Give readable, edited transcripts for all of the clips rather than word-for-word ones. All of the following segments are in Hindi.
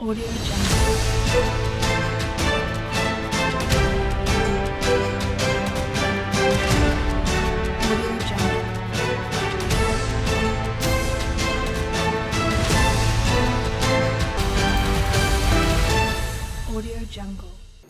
Audio Jungle. Audio Jungle. Audio Jungle.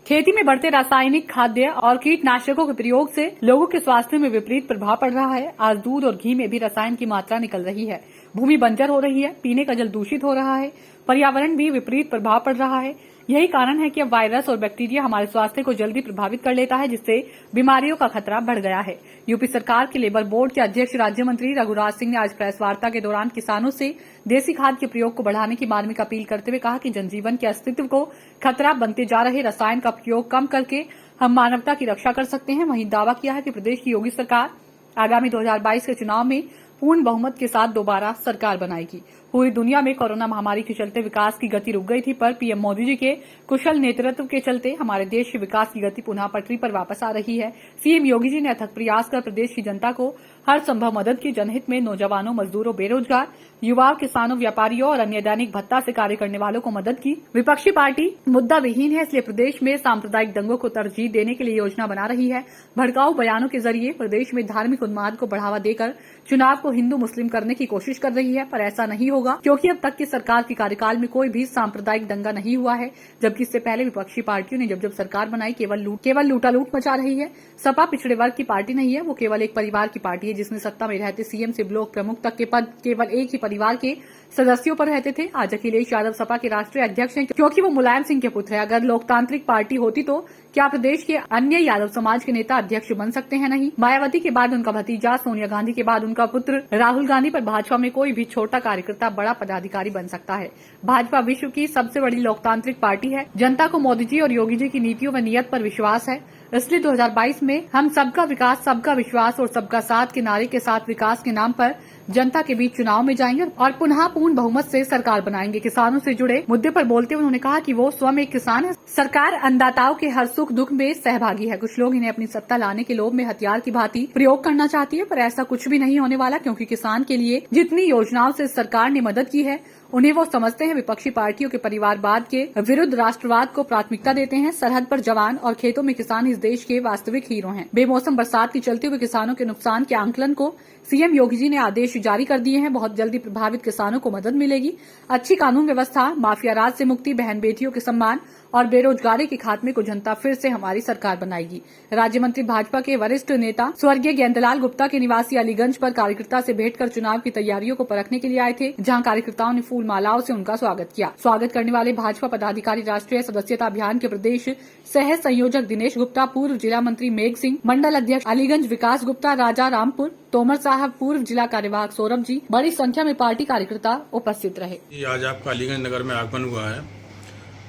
खेती में बढ़ते रासायनिक खाद्य और कीटनाशकों के प्रयोग से लोगों के स्वास्थ्य में विपरीत प्रभाव पड़ रहा है। आज दूध और घी में भी रसायन की मात्रा निकल रही है, भूमि बंजर हो रही है, पीने का जल दूषित हो रहा है, पर्यावरण भी विपरीत प्रभाव पड़ रहा है। यही कारण है कि अब वायरस और बैक्टीरिया हमारे स्वास्थ्य को जल्दी प्रभावित कर लेता है, जिससे बीमारियों का खतरा बढ़ गया है। यूपी सरकार के लेबर बोर्ड के अध्यक्ष राज्य मंत्री रघुराज सिंह ने आज प्रेस वार्ता के दौरान किसानों से देसी खाद के प्रयोग को बढ़ाने की मार्मिक अपील करते हुए कहा कि जनजीवन के अस्तित्व को खतरा बनते जा रहे रसायन का प्रयोग कम करके हम मानवता की रक्षा कर सकते हैं। वहीं दावा किया है कि प्रदेश की योगी सरकार आगामी 2022 के चुनाव में पूर्ण बहुमत के साथ दोबारा सरकार बनाएगी। पूरी दुनिया में कोरोना महामारी के चलते विकास की गति रुक गई थी, पर पीएम मोदी जी के कुशल नेतृत्व के चलते हमारे देश के विकास की गति पुनः पटरी पर वापस आ रही है। सीएम योगी जी ने अथक प्रयास कर प्रदेश की जनता को हर संभव मदद की। जनहित में नौजवानों, मजदूरों, बेरोजगार युवाओं, किसानों, व्यापारियों और अन्य दैनिक भत्ता से कार्य करने वालों को मदद की। विपक्षी पार्टी मुद्दा विहीन है, इसलिए प्रदेश में सांप्रदायिक दंगों को तरजीह देने के लिए योजना बना रही है। भड़काऊ बयानों के जरिए प्रदेश में धार्मिक उन्माद को बढ़ावा देकर चुनाव को हिंदू मुस्लिम करने की कोशिश कर रही है, पर ऐसा नहीं होगा, क्योंकि अब तक की सरकार के कार्यकाल में कोई भी सांप्रदायिक दंगा नहीं हुआ है। जबकि इससे पहले विपक्षी पार्टियों ने जब सरकार बनाई केवल लूटालूट मचा रही है। सपा पिछड़े वर्ग की पार्टी नहीं है, वो केवल एक परिवार की पार्टी है, जिसमें सत्ता में रहते सीएम से ब्लॉक प्रमुख तक के पद केवल एक ही परिवार के सदस्यों पर रहते थे। आज अखिलेश यादव सपा के राष्ट्रीय अध्यक्ष हैं, क्योंकि वो मुलायम सिंह के पुत्र है। अगर लोकतांत्रिक पार्टी होती तो क्या प्रदेश के अन्य यादव समाज के नेता अध्यक्ष बन सकते हैं? नहीं। मायावती के बाद उनका भतीजा, सोनिया गांधी के बाद उनका पुत्र राहुल गांधी, पर भाजपा में कोई भी छोटा कार्यकर्ता बड़ा पदाधिकारी बन सकता है। भाजपा विश्व की सबसे बड़ी लोकतांत्रिक पार्टी है। जनता को मोदी जी और योगी जी की नीतियों व नीयत पर विश्वास है, इसलिए 2022 में हम सबका विकास, सबका विश्वास और सबका साथ के नारे के साथ विकास के नाम पर जनता के बीच चुनाव में जाएंगे और पुनः पूर्ण बहुमत से सरकार बनाएंगे। किसानों से जुड़े मुद्दे पर बोलते हुए उन्होंने कहा कि वो स्वयं एक किसान है। सरकार अन्नदाताओं के हर सुख दुख में सहभागी है। कुछ लोग इन्हें अपनी सत्ता लाने के लोभ में हथियार की भांति प्रयोग करना चाहती है, पर ऐसा कुछ भी नहीं होने वाला, क्योंकि किसान के लिए जितनी योजनाओं से सरकार ने मदद की है उन्हें वो समझते हैं। विपक्षी पार्टियों के परिवारवाद के विरुद्ध राष्ट्रवाद को प्राथमिकता देते हैं। सरहद पर जवान और खेतों में किसान इस देश के वास्तविक हीरो हैं। बेमौसम बरसात के चलते हुए किसानों के नुकसान के आंकलन को सीएम योगी जी ने आदेश जारी कर दिए हैं। बहुत जल्दी प्रभावित किसानों को मदद मिलेगी। अच्छी कानून व्यवस्था, माफिया राज से मुक्ति, बहन बेटियों के सम्मान और बेरोजगारी के खात्मे को जनता फिर से हमारी सरकार बनाएगी। राज्य मंत्री भाजपा के वरिष्ठ नेता स्वर्गीय गेंदलाल गुप्ता के निवासी अलीगंज पर कार्यकर्ता से भेंट कर चुनाव की तैयारियों को परखने के लिए आए थे, जहां कार्यकर्ताओं ने फूल मालाओं से उनका स्वागत किया। स्वागत करने वाले भाजपा पदाधिकारी राष्ट्रीय सदस्यता अभियान के प्रदेश सह संयोजक दिनेश गुप्ता, पूर्व जिला मंत्री मेघ सिंह, मंडल अध्यक्ष अलीगंज विकास गुप्ता, राजा रामपुर, तोमर साहब, पूर्व जिला कार्यवाहक सौरभ जी, बड़ी संख्या में पार्टी कार्यकर्ता उपस्थित रहे। आज आपका अलीगंज नगर में आगमन हुआ है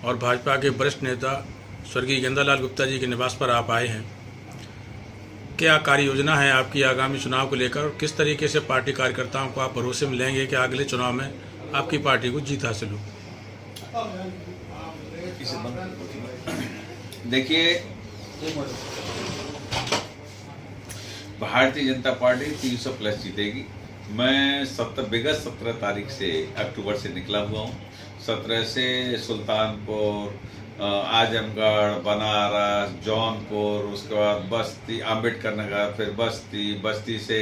और भाजपा के वरिष्ठ नेता स्वर्गीय गेंदालाल गुप्ता जी के निवास पर आप आए हैं। क्या कार्य योजना है आपकी आगामी चुनाव को लेकर और किस तरीके से पार्टी कार्यकर्ताओं को आप भरोसे में लेंगे कि अगले चुनाव में आपकी पार्टी को जीत हासिल हो? देखिए, भारतीय जनता पार्टी 300 प्लस जीतेगी। मैं 17 तारीख से अक्टूबर से निकला हुआ हूँ। 17 से सुल्तानपुर, आजमगढ़, बनारस, जौनपुर, उसके बाद बस्ती, अम्बेडकर नगर, फिर बस्ती से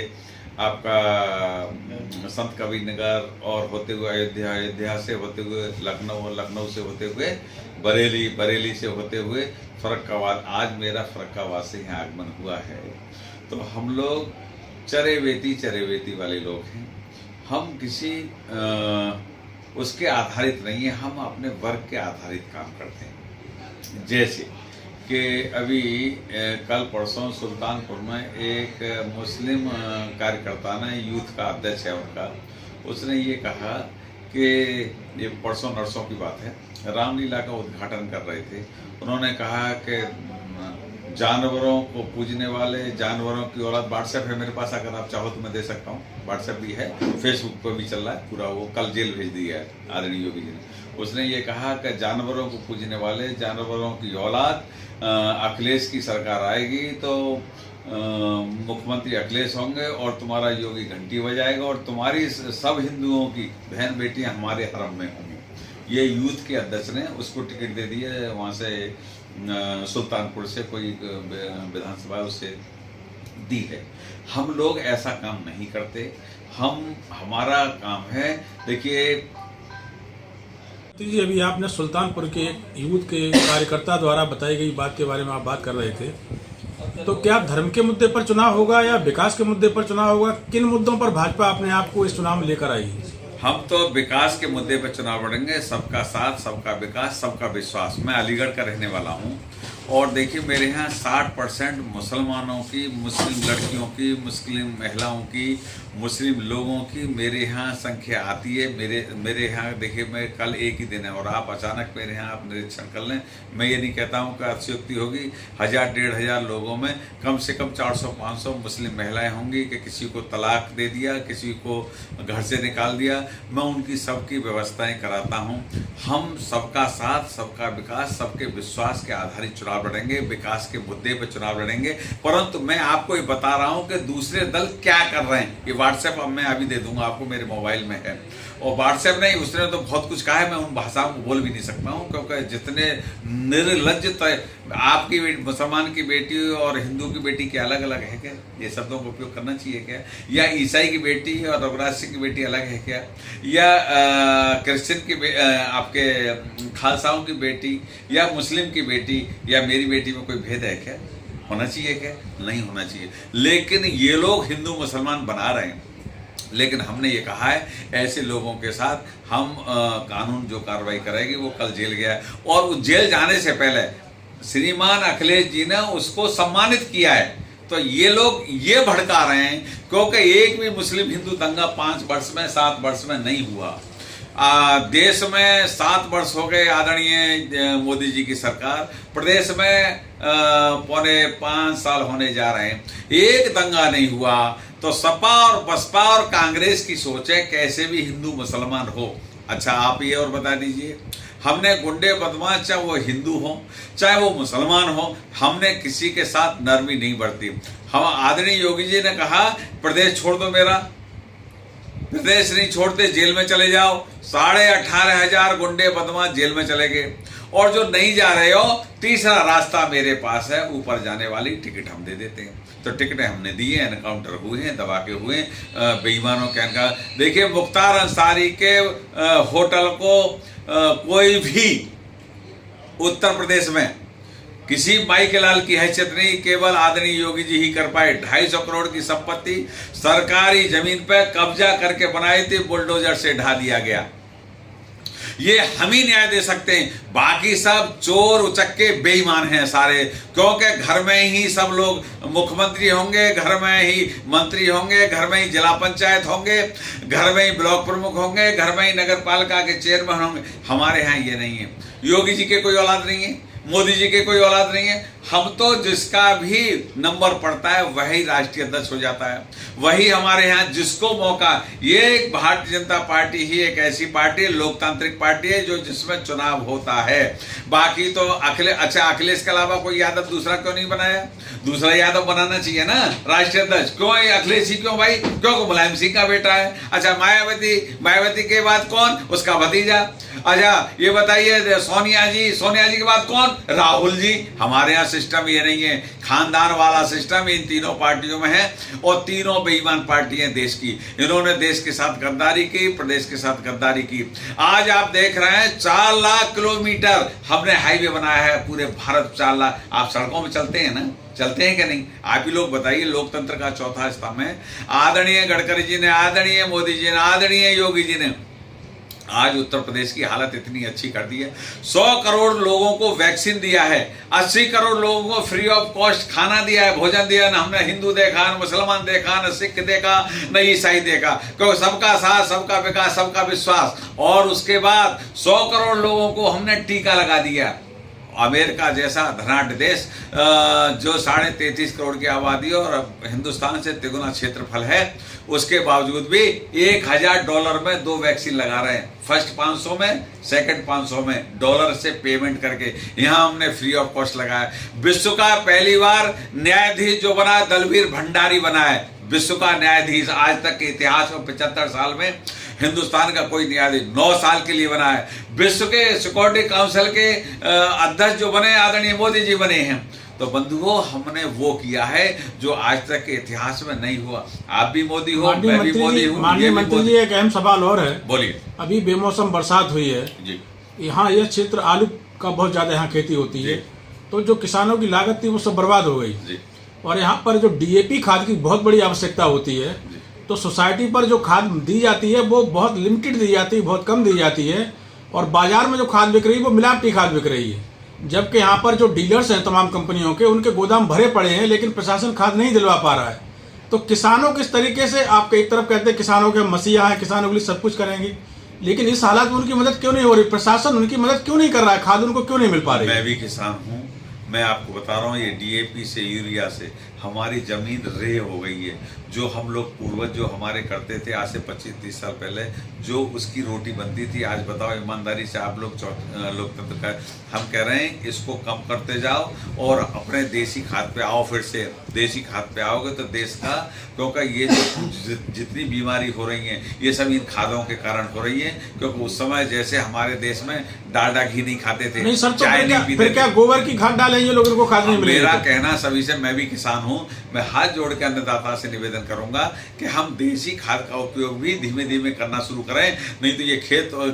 आपका संत कबीर नगर और होते हुए अयोध्या से होते हुए लखनऊ से होते हुए बरेली से होते हुए फर्रुखाबाद। आज मेरा फर्रुखाबाद से यहाँ आगमन हुआ है। तो हम लोग चरेवेती वाले लोग हैं। हम किसी उसके आधारित नहीं है, हम अपने वर्ग के आधारित काम करते हैं। जैसे कि अभी कल परसों सुल्तानपुर में एक मुस्लिम कार्यकर्ता ने, यूथ का अध्यक्ष है उनका, उसने ये कहा कि ये परसों नरसों की बात है, रामलीला का उद्घाटन कर रहे थे। उन्होंने कहा कि जानवरों को पूजने वाले, जानवरों की औलाद, व्हाट्सएप है मेरे पास, अगर आप चाहो तो मैं दे सकता हूँ। व्हाट्सएप भी है, फेसबुक पर भी चल रहा है पूरा, वो कल जेल भेज दिया है आदरणीय योगी जी ने। उसने ये कहा कि जानवरों को पूजने वाले, जानवरों की औलाद, अखिलेश की सरकार आएगी तो मुख्यमंत्री अखिलेश होंगे और तुम्हारा योगी घंटी बजाएगा और तुम्हारी सब हिंदुओं की बहन बेटियां हमारे हरम में होंगी। ये यूथ के अध्यक्ष ने उसको टिकट दे दी है, वहाँ से सुल्तानपुर से कोई विधानसभा उसे दी है। हम लोग ऐसा काम नहीं करते। हमारा काम है, देखिए जी, अभी आपने सुल्तानपुर के यूथ के कार्यकर्ता द्वारा बताई गई बात के बारे में आप बात कर रहे थे, तो क्या धर्म के मुद्दे पर चुनाव होगा या विकास के मुद्दे पर चुनाव होगा? किन मुद्दों पर भाजपा अपने आप को इस चुनाव में लेकर आई? हम तो विकास के मुद्दे पर चुनाव लड़ेंगे। सबका साथ, सबका विकास, सबका विश्वास। मैं अलीगढ़ का रहने वाला हूँ और देखिए मेरे यहाँ 60% मुसलमानों की, मुस्लिम लड़कियों की, मुस्लिम महिलाओं की, मुस्लिम लोगों की मेरे यहाँ संख्या आती है। मेरे यहाँ देखिए, मैं कल एक ही दिन है और आप अचानक मेरे यहाँ आप निरीक्षण कर लें। मैं ये नहीं कहता हूँ कि अतिशयोक्ति होगी, 1000-1500 लोगों में कम से कम 400-500 मुस्लिम महिलाएं होंगी कि किसी को तलाक दे दिया, किसी को घर से निकाल दिया। मैं उनकी सबकी व्यवस्थाएं कराता हूं। हम सबका साथ, सबका विकास, सबके विश्वास के आधारित चुनाव लड़ेंगे, विकास के मुद्दे पर चुनाव लड़ेंगे। परंतु मैं आपको ये बता रहा हूं कि दूसरे दल क्या कर रहे हैं। ये व्हाट्सएप अब मैं अभी दे दूंगा आपको, मेरे मोबाइल में है। और व्हाट्सएप नहीं, उसने तो बहुत कुछ कहा है, मैं उन भाषाओं को बोल भी नहीं सकता हूँ, क्योंकि जितने निर्लज्ज आपकी मुसलमान की बेटी और हिंदू की बेटी क्या अलग अलग है क्या? ये शब्दों का उपयोग करना चाहिए क्या? या ईसाई की बेटी और रघुराज सिंह की बेटी अलग है क्या? या क्रिश्चियन की आपके खालसाओं की बेटी या मुस्लिम की बेटी या मेरी बेटी में कोई भेद है क्या? होना चाहिए क्या? नहीं होना चाहिए। लेकिन ये लोग हिंदू मुसलमान बना रहे हैं। लेकिन हमने ये कहा है, ऐसे लोगों के साथ हम कानून जो कार्रवाई करेगी। वो कल जेल गया है और उस जेल जाने से पहले श्रीमान अखिलेश जी ने उसको सम्मानित किया है। तो ये लोग ये भड़का रहे हैं, क्योंकि एक भी मुस्लिम हिंदू दंगा 5 वर्ष में, 7 वर्ष में नहीं हुआ। देश में 7 वर्ष हो गए आदरणीय मोदी जी की सरकार, प्रदेश में 4.25 साल होने जा रहे हैं, एक दंगा नहीं हुआ। तो सपा और बसपा और कांग्रेस की सोच है कैसे भी हिंदू मुसलमान हो। अच्छा, आप ये और बता दीजिए, हमने गुंडे बदमाश, चाहे वो हिंदू हो चाहे वो मुसलमान हो, हमने किसी के साथ नरमी नहीं बरती। हम आदरणीय योगी जी ने कहा प्रदेश छोड़ दो मेरा, प्रदेश नहीं छोड़ते जेल में चले जाओ। 18,500 गुंडे बदमाश जेल में चले गए। और जो नहीं जा रहे हो, तीसरा रास्ता मेरे पास है, ऊपर जाने वाली टिकट हम दे देते हैं। तो टिकटें हमने दी हैं, एनकाउंटर हुए हैं, दबा के हुए बेईमानों के एनकाउंटर। देखिए, मुख्तार अंसारी के होटल को कोई भी उत्तर प्रदेश में किसी माई के लाल की हैसियत नहीं, केवल आदरणीय योगी जी ही कर पाए। 250 करोड़ की संपत्ति सरकारी जमीन पर कब्जा करके बनाई थी, बुलडोजर से ढा दिया गया। ये हम ही न्याय दे सकते हैं। बाकी सब चोर उचक्के बेईमान हैं सारे, क्योंकि घर में ही सब लोग मुख्यमंत्री होंगे, घर में ही मंत्री होंगे, घर में ही जिला पंचायत होंगे, घर में ही ब्लॉक प्रमुख होंगे, घर में ही नगर पालिका के चेयरमैन होंगे। हमारे यहाँ ये नहीं है। योगी जी के कोई औलाद नहीं है, मोदी जी के कोई औलाद नहीं है। हम तो जिसका भी नंबर पड़ता है वही राष्ट्रीय अध्यक्ष हो जाता है, वही हमारे यहाँ जिसको मौका। ये एक भारतीय जनता पार्टी ही एक ऐसी पार्टी है, लोकतांत्रिक पार्टी है, जो जिसमें चुनाव होता है। बाकी तो अखिलेश के अलावा कोई यादव दूसरा क्यों नहीं बनाया? दूसरा यादव बनाना चाहिए ना राष्ट्रीय अध्यक्ष। क्यों अखिलेश ही क्यों भाई? क्यों? मुलायम सिंह का बेटा है। अच्छा, मायावती के बाद कौन? उसका भतीजा। अच्छा, ये बताइए सोनिया जी के बाद कौन? राहुल जी। हमारे यहाँ सिस्टम ये नहीं है, खानदान वाला सिस्टम इन तीनों पार्टियों में है और तीनों बेईमान पार्टियां देश की। इन्होंने देश के साथ गद्दारी की, प्रदेश के साथ गद्दारी की। आज आप देख रहे हैं 4 लाख किलोमीटर हमने हाईवे बनाया है, पूरे भारत 4 लाख। आप सड़कों में चलते हैं ना? चलते हैं क्या नहीं? आप ही लोग बताइए। लोकतंत्र का चौथा स्तंभ है। आदरणीय गडकरी जी ने, आदरणीय मोदी जी ने, आदरणीय योगी जी ने आज उत्तर प्रदेश की हालत इतनी अच्छी कर दी है। 100 करोड़ लोगों को वैक्सीन दिया है, 80 करोड़ लोगों को फ्री ऑफ कॉस्ट खाना दिया है, भोजन दिया। ना हमने हिंदू देखा, न मुसलमान देखा, न सिख देखा, न ईसाई देखा, क्योंकि सबका साथ, सबका विकास, सबका विश्वास। और उसके बाद 100 करोड़ लोगों को हमने टीका लगा दिया। अमेरिका जैसा धनाढ्य देश जो 33.5 करोड़ की आबादी और हिंदुस्तान से तिगुना क्षेत्रफल है, उसके बावजूद भी $1000 में 2 वैक्सीन लगा रहे हैं। फर्स्ट 500 में, सेकंड 500 में, डॉलर से पेमेंट करके। यहाँ हमने फ्री ऑफ कॉस्ट लगाया। विश्व का पहली बार न्यायाधीश जो बना, दलवीर भंडारी बना है। विश्व का न्यायाधीश आज तक के इतिहास में 75 साल में हिंदुस्तान का कोई न्यायाधीश 9 साल के लिए बना है। विश्व के सिक्योरिटी काउंसिल के अध्यक्ष जो बने आदरणीय मोदी जी बने हैं। तो बंधुओं, हमने वो किया है जो आज तक के इतिहास में नहीं हुआ। आप भी मोदी हो, मैं भी मोदी हूँ। माननीय मंत्री जी, एक अहम सवाल और है। बोलिए। अभी बेमौसम बरसात हुई है जी। यहाँ यह क्षेत्र आलू का बहुत ज्यादा यहाँ खेती होती है, तो जो किसानों की लागत थी वो सब बर्बाद हो गई जी। और यहाँ पर जो डीएपी खाद की बहुत बड़ी आवश्यकता होती है, तो सोसाइटी पर जो खाद दी जाती है वो बहुत लिमिटेड दी जाती है, बहुत कम दी जाती है, और बाजार में जो खाद बिक रही है वो मिलावटी खाद बिक रही है। जबकि यहाँ पर जो डीलर्स हैं तमाम कंपनियों के, उनके गोदाम भरे पड़े हैं, लेकिन प्रशासन खाद नहीं दिलवा पा रहा है। तो किसानों किस तरीके से, आप एक तरफ कहते हैं किसानों के मसीहा हैं, किसानों के लिए सब कुछ करेंगे, लेकिन इस हालात में उनकी मदद क्यों नहीं हो रही? प्रशासन उनकी मदद क्यों नहीं कर रहा है? खाद उनको क्यों नहीं मिल पा रही? मैं भी किसान हूँ, मैं आपको बता रहा हूँ, ये डीएपी से, यूरिया से हमारी जमीन रेह हो गई है। जो हम लोग पूर्वज जो हमारे करते थे आज से 25-30 साल पहले, जो उसकी रोटी बनती थी, आज बताओ ईमानदारी से आप लोग लोकतंत्र का, हम कह रहे हैं इसको कम करते जाओ और अपने देसी खाद पे आओ। फिर से देसी खाद पे आओगे तो देश का, क्योंकि ये जो जितनी बीमारी हो रही है ये सब इन खादों के कारण हो रही है। क्योंकि उस समय जैसे हमारे देश में डालडा घी नहीं खाते थे, नहीं सर, तो चाय नहीं पीते फिर क्या गोबर की खाद डालें ये लोग, इनको खाद नहीं मिलेगी? मेरा कहना सभी से, मैं भी किसान हूं, मैं हाथ जोड़ के अन्नदाता से निवेदन करूंगा कि हम देसी खाद का उपयोग भी धीमे धीमे करना शुरू करें, नहीं तो ये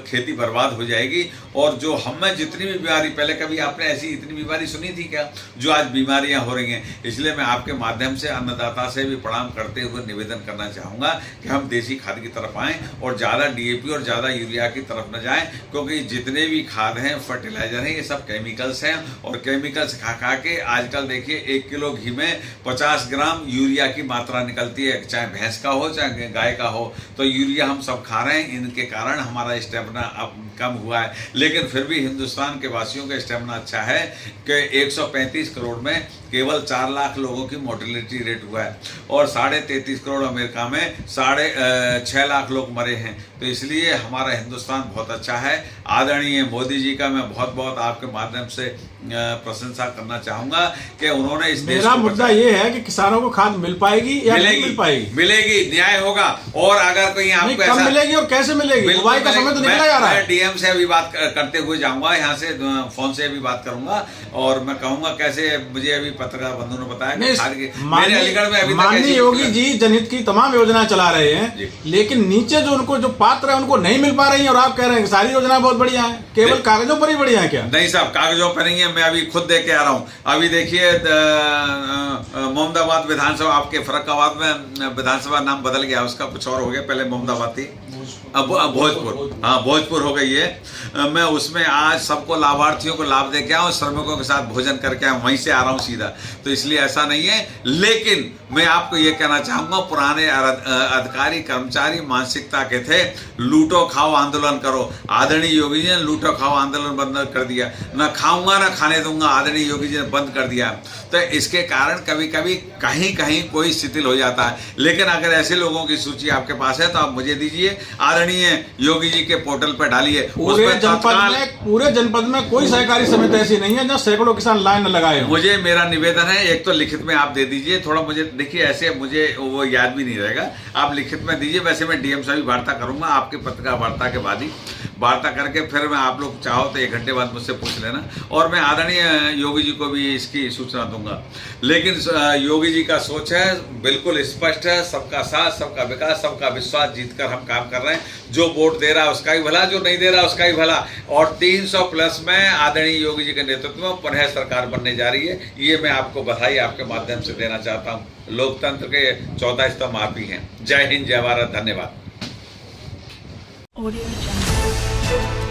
खेती बर्बाद हो जाएगी। और जो हमें जितनी भी बीमारी, पहले कभी आपने ऐसी इतनी बीमारी सुनी थी क्या जो आज बीमारियां हो रही हैं? इसलिए मैं आपके माध्यम से अन्नदाता से भी प्रणाम करते हुए निवेदन करना चाहूंगा कि हम देसी खाद की तरफ आएं और ज्यादा डीएपी और ज्यादा यूरिया की तरफ न जाएं, क्योंकि जितने भी खाद हैं, फर्टिलाइजर हैं, ये सब केमिकल्स हैं। और केमिकल्स खा खा के आजकल देखिए 1 किलो घी में 50 ग्राम यूरिया की मात्रा निकलती है, चाहे भैंस का हो चाहे गाय का हो। तो यूरिया हम सब खा रहे हैं, इनके कारण हमारा स्टेमिना अब कम हुआ है। लेकिन फिर भी हिंदुस्तान के वासियों का स्टेमिना अच्छा है कि 135 करोड़ में केवल 4 लाख लोगों की मोर्टेलिटी रेट हुआ है और 33.5 करोड़ अमेरिका में 6.5 लाख लोग मरे हैं। तो इसलिए हमारा हिंदुस्तान बहुत अच्छा है। आदरणीय मोदी जी का मैं बहुत बहुत आपके माध्यम से प्रशंसा करना चाहूंगा कि उन्होंने इस देश मेरा मुद्दा ये है कि किसानों को खाद मिल पाएगी या नहीं मिल पाएगी? मिलेगी, न्याय होगा। और अगर कोई आपको कब मिलेगी और कैसे मिलेगी? बुआई का समय तो निकला जा रहा है। मैं डीएम से अभी बात करते हुए जाऊंगा, यहाँ से फोन से भी बात करूंगा और मैं कहूंगा कैसे, मुझे अभी पत्रकार बंधु ने बताया मेरे अलीगढ़ में अभी माननीय योगी जी जनहित की तमाम योजना चला रहे हैं, लेकिन नीचे जो उनको जो पात्र है उनको नहीं मिल पा रही है। और आप कह रहे हैं सारी योजना बहुत बढ़िया है, केवल कागजों पर ही बढ़िया है क्या? नहीं साहब, कागजों पर नहीं है। मैं अभी खुद देख के आ रहा हूँ। अभी देखिए मोहम्मदाबाद विधानसभा, आपके फर्रुखाबाद में विधानसभा नाम बदल गया, उसका कुछ और हो गया, पहले मोहम्मदाबाद थी, अब भोजपुर, हाँ भोजपुर हो गई है। मैं उसमें आज सबको लाभार्थियों को लाभ दे के आऊँ, श्रमिकों के साथ भोजन करके आऊँ, वहीं से आ रहा हूँ सीधा। तो इसलिए ऐसा नहीं है। लेकिन मैं आपको ये कहना चाहूंगा, पुराने अधिकारी कर्मचारी मानसिकता के थे, लूटो खाओ आंदोलन करो। आदरणीय योगी जी ने लूटो खाओ आंदोलन बंद कर दिया, ना खाऊंगा ना खाने दूंगा, आदरणीय योगी जी ने बंद कर दिया। तो इसके कारण कभी कभी कहीं कहीं कोई शिथिल हो जाता है। लेकिन अगर ऐसे लोगों की सूची आपके पास है तो आप मुझे दीजिए, आदरणीय योगी जी के पोर्टल पर डालिए। पूरे जनपद में कोई सहकारी समिति ऐसी नहीं है जहाँ सैकड़ों किसान लाइन लगाए हो। मुझे मेरा निवेदन है, एक तो लिखित में आप दे दीजिए, थोड़ा मुझे देखिए ऐसे मुझे वो याद भी नहीं रहेगा, आप लिखित में दीजिए। वैसे मैं डीएम से भी वार्ता करूंगा, आपके पत्रकार वार्ता के बाद ही वार्ता करके फिर मैं, आप लोग चाहो तो 1 घंटे बाद मुझसे पूछ लेना और मैं आदरणीय योगी जी को भी इसकी सूचना दूंगा। लेकिन योगी जी का सोच है बिल्कुल स्पष्ट है, सबका साथ, सबका विकास, सबका विश्वास जीतकर हम काम कर रहे हैं। जो वोट दे रहा है उसका ही भला, जो नहीं दे रहा उसका ही भला। और 300 प्लस में आदरणीय योगी जी के नेतृत्व में पुनः सरकार बनने जा रही है। ये मैं आपको बधाई आपके माध्यम से देना चाहता हूँ। लोकतंत्र के 14 स्तंभ आप ही हैं। जय हिंद, जय भारत, धन्यवाद। Audio Jungle.